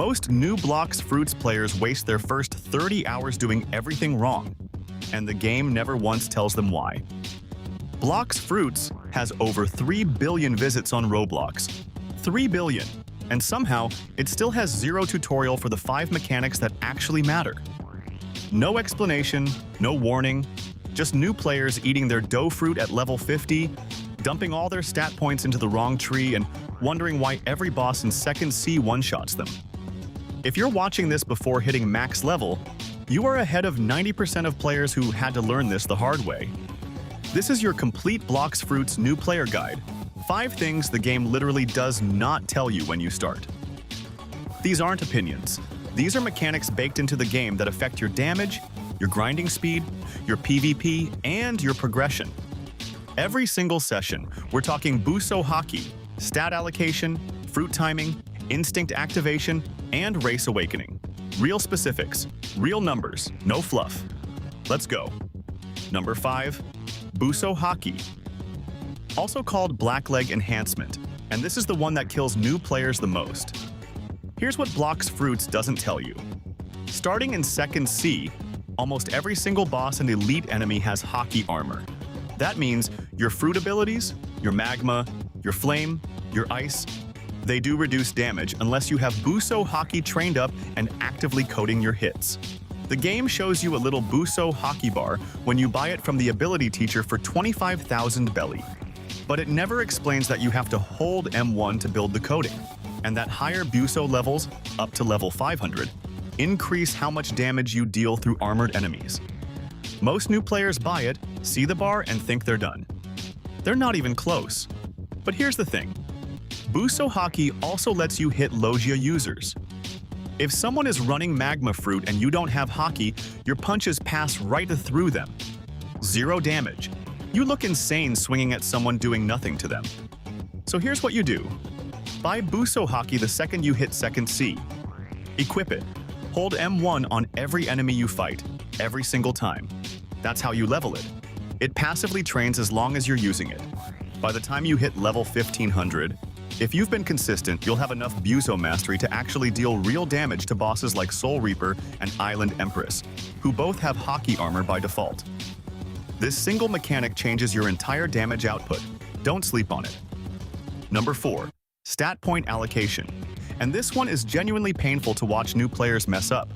Most new Blox Fruits players waste their first 30 hours doing everything wrong, and the game never once tells them why. Blox Fruits has over 3 billion visits on Roblox. 3 billion! And somehow, it still has zero tutorial for the 5 mechanics that actually matter. No explanation, no warning, just new players eating their dough fruit at level 50, dumping all their stat points into the wrong tree, and wondering why every boss in second C one-shots them. If you're watching this before hitting max level, you are ahead of 90% of players who had to learn this the hard way. This is your complete Blox Fruits new player guide. 5 things the game literally does not tell you when you start. These aren't opinions. These are mechanics baked into the game that affect your damage, your grinding speed, your PvP, and your progression. Every single session, we're talking Buso Haki, stat allocation, fruit timing, instinct activation, and race awakening. Real specifics, real numbers, no fluff. Let's go. Number 5. Buso Haki. Also called Blackleg Enhancement, and this is the one that kills new players the most. Here's what Blox Fruits doesn't tell you. Starting in second C, almost every single boss and elite enemy has Haki armor. That means your fruit abilities, your magma, your flame, your ice, they do reduce damage unless you have Buso Haki trained up and actively coding your hits. The game shows you a little Buso Haki bar when you buy it from the ability teacher for 25,000 belly. But it never explains that you have to hold M1 to build the coding, and that higher Buso levels, up to level 500, increase how much damage you deal through armored enemies. Most new players buy it, see the bar, and think they're done. They're not even close. But here's the thing. Buso Haki also lets you hit Logia users. If someone is running Magma Fruit and you don't have Haki, your punches pass right through them. Zero damage. You look insane swinging at someone doing nothing to them. So here's what you do. Buy Buso Haki the second you hit second C. Equip it. Hold M1 on every enemy you fight, every single time. That's how you level it. It passively trains as long as you're using it. By the time you hit level 1500, if you've been consistent, you'll have enough Buso mastery to actually deal real damage to bosses like Soul Reaper and Island Empress, who both have Haki armor by default. This single mechanic changes your entire damage output. Don't sleep on it. Number 4. Stat point allocation. And this one is genuinely painful to watch new players mess up.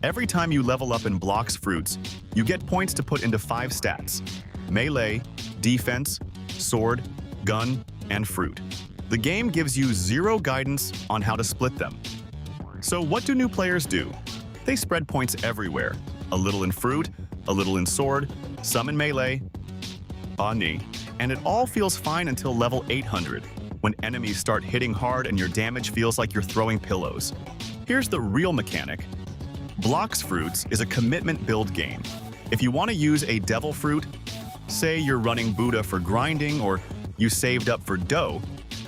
Every time you level up in Blox Fruits, you get points to put into 5 stats: melee, defense, sword, gun, and fruit. The game gives you zero guidance on how to split them. So what do new players do? They spread points everywhere. A little in fruit, a little in sword, some in melee, and it all feels fine until level 800, when enemies start hitting hard and your damage feels like you're throwing pillows. Here's the real mechanic. Blox Fruits is a commitment build game. If you want to use a devil fruit, say you're running Buddha for grinding or you saved up for dough,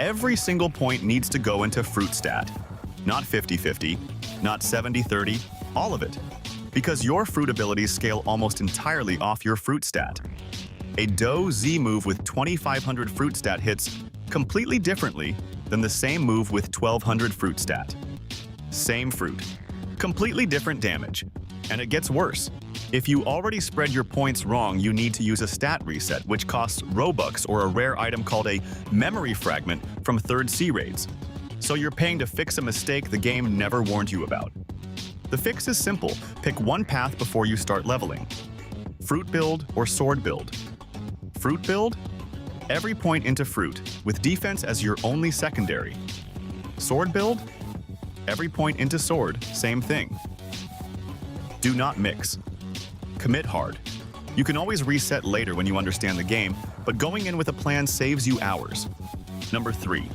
every single point needs to go into fruit stat. Not 50-50, not 70-30, all of it. Because your fruit abilities scale almost entirely off your fruit stat. A dough Z move with 2500 fruit stat hits completely differently than the same move with 1200 fruit stat. Same fruit, completely different damage. And it gets worse. If you already spread your points wrong, you need to use a stat reset, which costs Robux or a rare item called a memory fragment from 3rd C raids. So you're paying to fix a mistake the game never warned you about. The fix is simple. Pick one path before you start leveling. Fruit build or sword build. Fruit build? Every point into fruit, with defense as your only secondary. Sword build? Every point into sword, same thing. Do not mix. Commit hard. You can always reset later when you understand the game, but going in with a plan saves you hours. Number 3,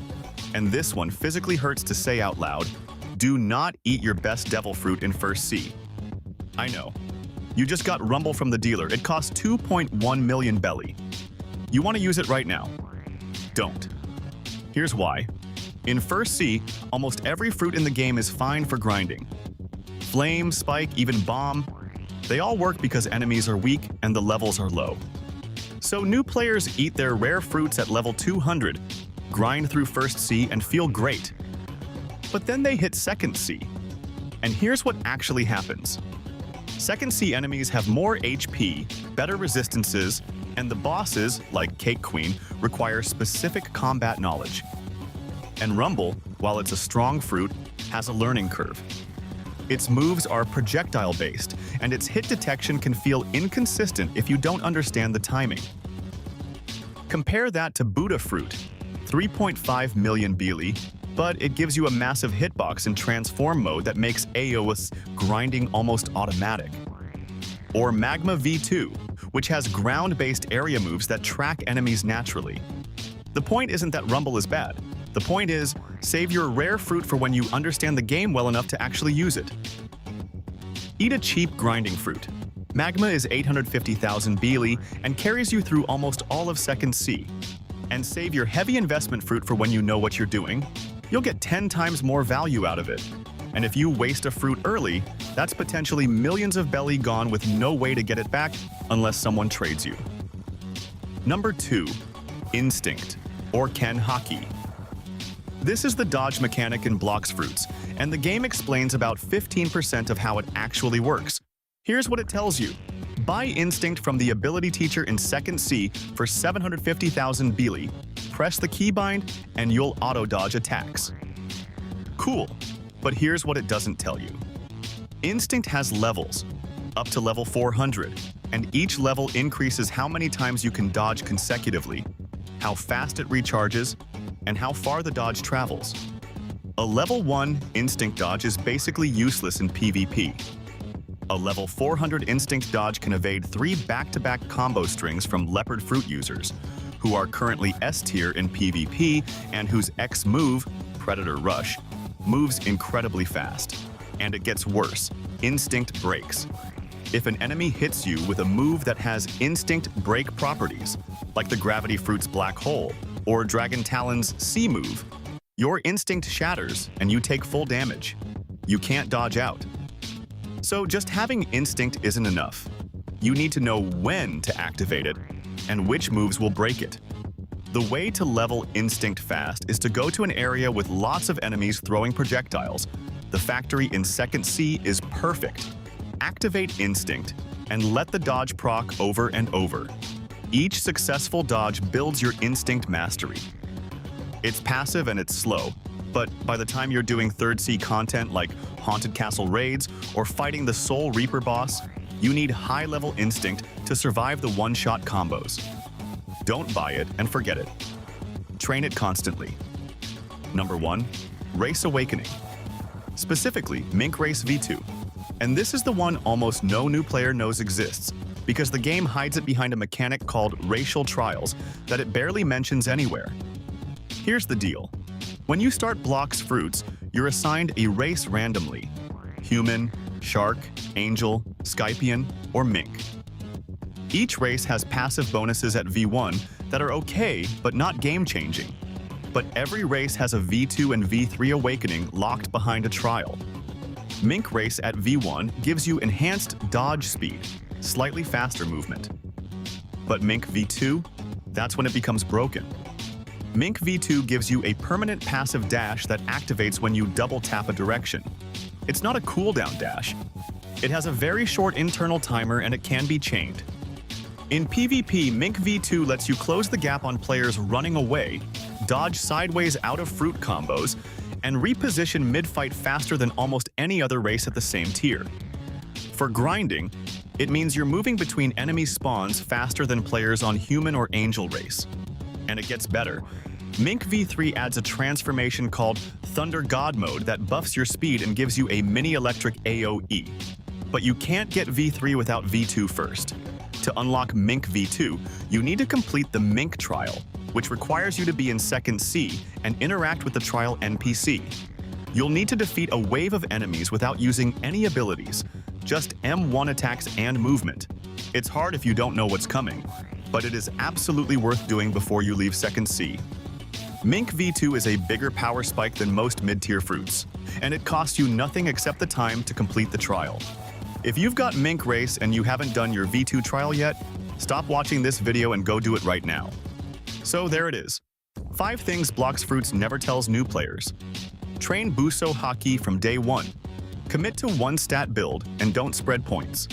and this one physically hurts to say out loud, do not eat your best devil fruit in first C. I know. You just got rumble from the dealer. It costs 2.1 million belly. You want to use it right now. Don't. Here's why. In first C, almost every fruit in the game is fine for grinding. Flame, spike, even bomb, they all work because enemies are weak and the levels are low. So new players eat their rare fruits at level 200, grind through first C, and feel great. But then they hit second C. And here's what actually happens. Second C enemies have more HP, better resistances, and the bosses, like Cake Queen, require specific combat knowledge. And Rumble, while it's a strong fruit, has a learning curve. Its moves are projectile-based, and its hit detection can feel inconsistent if you don't understand the timing. Compare that to Buso Fruit, 3.5 million Beely, but it gives you a massive hitbox in transform mode that makes AoE's grinding almost automatic. Or Magma V2, which has ground-based area moves that track enemies naturally. The point isn't that Rumble is bad. The point is, save your rare fruit for when you understand the game well enough to actually use it. Eat a cheap grinding fruit. Magma is 850,000 Beely and carries you through almost all of second C. And save your heavy investment fruit for when you know what you're doing. You'll get 10 times more value out of it. And if you waste a fruit early, that's potentially millions of belly gone with no way to get it back unless someone trades you. Number 2. Instinct, or Ken Haki. This is the dodge mechanic in Blox Fruits, and the game explains about 15% of how it actually works. Here's what it tells you. Buy Instinct from the ability teacher in second C for 750,000 Beely, press the keybind, and you'll auto-dodge attacks. Cool, but here's what it doesn't tell you. Instinct has levels, up to level 400, and each level increases how many times you can dodge consecutively, how fast it recharges, and how far the dodge travels. A level 1 Instinct dodge is basically useless in PvP. A level 400 Instinct dodge can evade 3 back-to-back combo strings from Leopard Fruit users, who are currently S tier in PvP and whose X move, Predator Rush, moves incredibly fast. And it gets worse, Instinct breaks. If an enemy hits you with a move that has Instinct break properties, like the Gravity Fruit's Black Hole or Dragon Talon's C move, your Instinct shatters and you take full damage. You can't dodge out. So just having Instinct isn't enough. You need to know when to activate it and which moves will break it. The way to level Instinct fast is to go to an area with lots of enemies throwing projectiles. The factory in second C is perfect. Activate Instinct and let the dodge proc over and over. Each successful dodge builds your Instinct mastery. It's passive and it's slow, but by the time you're doing third C content like Haunted Castle raids or fighting the Soul Reaper boss, you need high-level Instinct to survive the one-shot combos. Don't buy it and forget it. Train it constantly. Number 1. Race Awakening. Specifically, Mink Race V2. And this is the one almost no new player knows exists, because the game hides it behind a mechanic called racial trials that it barely mentions anywhere. Here's the deal. When you start Blox Fruits, you're assigned a race randomly: human, shark, angel, scypian, or mink. Each race has passive bonuses at V1 that are okay but not game-changing. But every race has a V2 and V3 awakening locked behind a trial. Mink Race at V1 gives you enhanced dodge speed, slightly faster movement. But Mink V2, that's when it becomes broken. Mink V2 gives you a permanent passive dash that activates when you double tap a direction. It's not a cooldown dash. It has a very short internal timer and it can be chained. In PvP, Mink V2 lets you close the gap on players running away, dodge sideways out of fruit combos, and reposition mid-fight faster than almost any other race at the same tier. For grinding, it means you're moving between enemy spawns faster than players on human or angel race. And it gets better. Mink V3 adds a transformation called Thunder God Mode that buffs your speed and gives you a mini-electric AoE. But you can't get V3 without V2 first. To unlock Mink V2, you need to complete the Mink trial, which requires you to be in second C and interact with the trial NPC. You'll need to defeat a wave of enemies without using any abilities, just M1 attacks and movement. It's hard if you don't know what's coming, but it is absolutely worth doing before you leave second C. Mink V2 is a bigger power spike than most mid-tier fruits, and it costs you nothing except the time to complete the trial. If you've got Mink Race and you haven't done your V2 trial yet, stop watching this video and go do it right now. So there it is. 5 things Blox Fruits never tells new players. Train Buso Haki from day one. Commit to one stat build and don't spread points.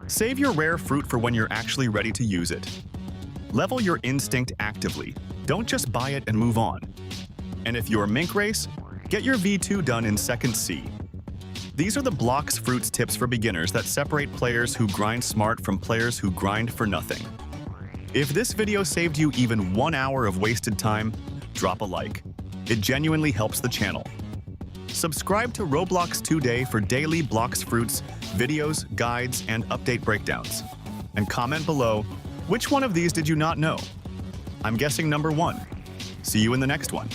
Save your rare fruit for when you're actually ready to use it. Level your instinct actively. Don't just buy it and move on. And if you're Mink race, get your V2 done in second C. These are the Blox Fruits tips for beginners that separate players who grind smart from players who grind for nothing. If this video saved you even 1 hour of wasted time, drop a like. It genuinely helps the channel. Subscribe to Roblox Today for daily Blox Fruits videos, guides, and update breakdowns. And comment below, which one of these did you not know? I'm guessing number 1. See you in the next one.